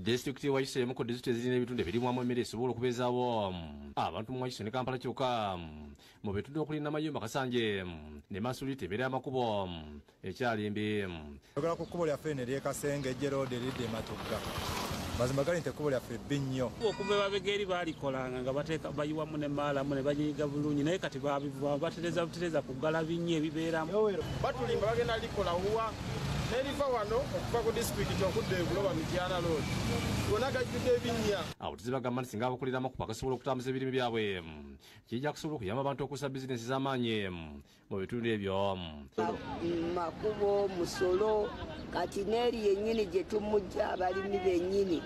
District wa Kisoro mu district ezirina ebitundu ebirimu emmere esobola okubeezaawo abantu mu Kisoro ne Kampala kyokka mu bitundu okulina amayumba Kasanje ne Masulite ebeera amakubo ekyalimbi ogala ku kkubo lyaffe ne lyekasenge ejjeroode eridde Matugga mazima gali nti ekkubo lyaffe bbi nnyo okuva Babegeeri baalikolanga nga bateeka bayiwamu ne maalamu ne banyiiga bulungi naye kati babiva batereza kuggala binnya ebibeeramu batulimba bagenda likola huwa neriva wano okuva ku disitulikiti okudda ebuloba Mityana Road gonna gajjudde ebinnya abavuzi bagamba nti singa abakulira amakubo agasobola okutambuza ebirime byabwe kijja kusobola okuyamba abantu okussa bizinesi z'amaanyi mu bitundu ebyo makubo musolo kati neeri yennyini gye tumujja abalimi bennyini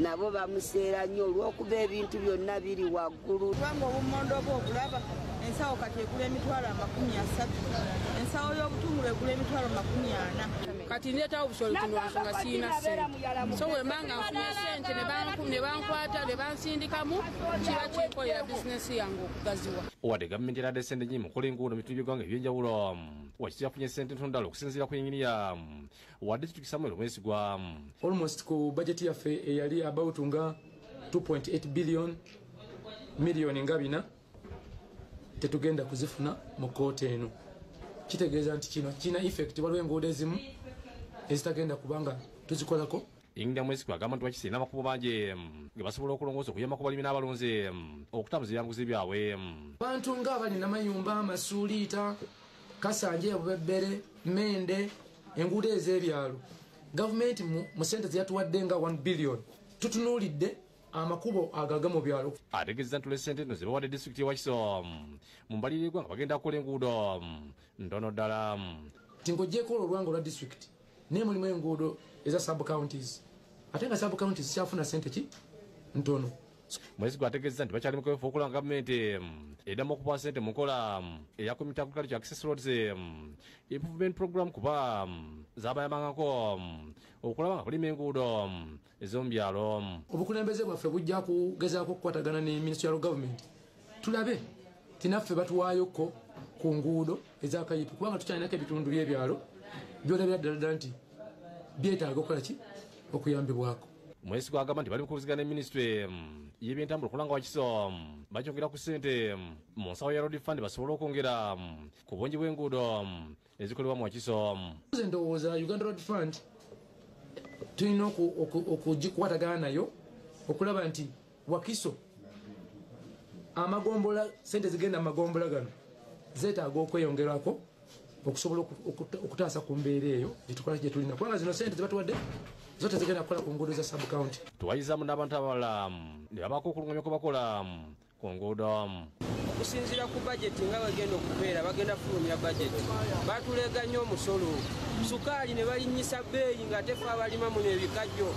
nabo bamuseera nnyo olw'okuba ebintu byonna biri waggulu kubanga obumondo bwo obulaba ensawo kati egula emitwalo 30 ensawo y'obutungulu egula emitwalo 40 kati ndeetawo obusolo kuno nsonga siyina ssente so wembanga nfunye ssente ne bankwata ne bansindikamu kiba kinkolera bizinesi yange okugaziwa wadde gavumenti eradde ssente nnyingi mu kukola enguudo mu bitundu by'eggwanga ebyenjawulo wakiti yafunye ssente ntondala okusinziira ku yinginiya wa disitulikiti Samuel Mwesigwa almost ku budget yaffe eyali about nga 2.8 billion miliyoni nga 4 tetugenda kuzifuna mu kooti eno kitegeeza nti kino kina effect waliwo enguudo ezimu ezitagenda kubanga tuzikolako Ingia Mwesigwa agamba nti wakisirina amakubo mangi ge basobola okulongoosa okuyamba ku balimi n'abalunzi okutambuza ebyanguzi byabwe abantu ng'abalina mayumba amasuuliita Kasanje Bubebbere Mende enguudo ez'ebyalo gavumenti mu ssente zeyatuwadde nga 1 billion tutunuulidde amakubo agaga mu byalo ategeeza nti olw'essente nno ze bawadde disitulikiti ya Wakiso mu Mbalirira nga bagenda kukola enguudo ntono ddala nti ng'oggyeko olwanga olwa disitulikiti naye mulimu enguudo eza sub counties ate nga sub counties zikyafuna ssente ki ntono Mwesigwa ategeeza nti bakyali mu kwefu okulaba gavumenti eddamu okupa ssente mu nkola eya community agriculture access roads improvement program kuba zaabayambangako okulaba nga kulima enguudo ez'omu byalo obukulembeze bwaffe bujja kugezaako okukwatagana ne ministerial government tulabe tinaffe batuwaayoko ku nguudo ez'akayipu kubanga tukyalinako ebitundu by'ebyalo byolabira ddala nti byetaaga okukola ki okuyambibwako Mwesigwa agamba nti bali mu kuvuzigana ne minisitule y'ebyentambula okulanga Wakiso bakyongera ku ssente mu nsawo ya road fund basobole okwongera ku bungi bw'enguudo ezikolebwa mu Wakiso nze ndowooza Uganda Road Fund tulina okugikwatagana nayo okulaba nti Wakiso amagombola ssente zigenda amagombola gano zeetaaga okweyongerako okusobola okutaasa ku mbeera eyo gyetukola gye tulina kubanga zino ssente zibatuwadde zote zigenda kukola ku nguudo za sub county tuwayizaamu n'abantu abalala ne babaako okulungamya kwe bakola ku nguudo okusinziira ku bajeti nga bagenda okubeera bagenda fulumya bajeti batulega nnyo omusolo sukaali ne balinnyisa bbeeyi ng'ate fe abalima muno ebikajjo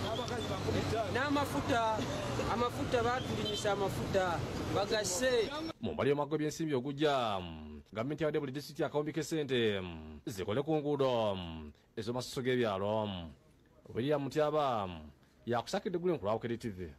n'amafuta baatulinyisa amafuta bagasse mu mbali y'omwaka gw'ebyensimbi ogujja gavumenti yawadde buli disitulikiti akawumbi k'essente zikole ku nguudo ez'omasuso g'ebyalo William Mutyaba yakusakidde Gulen ku Bukedde TV.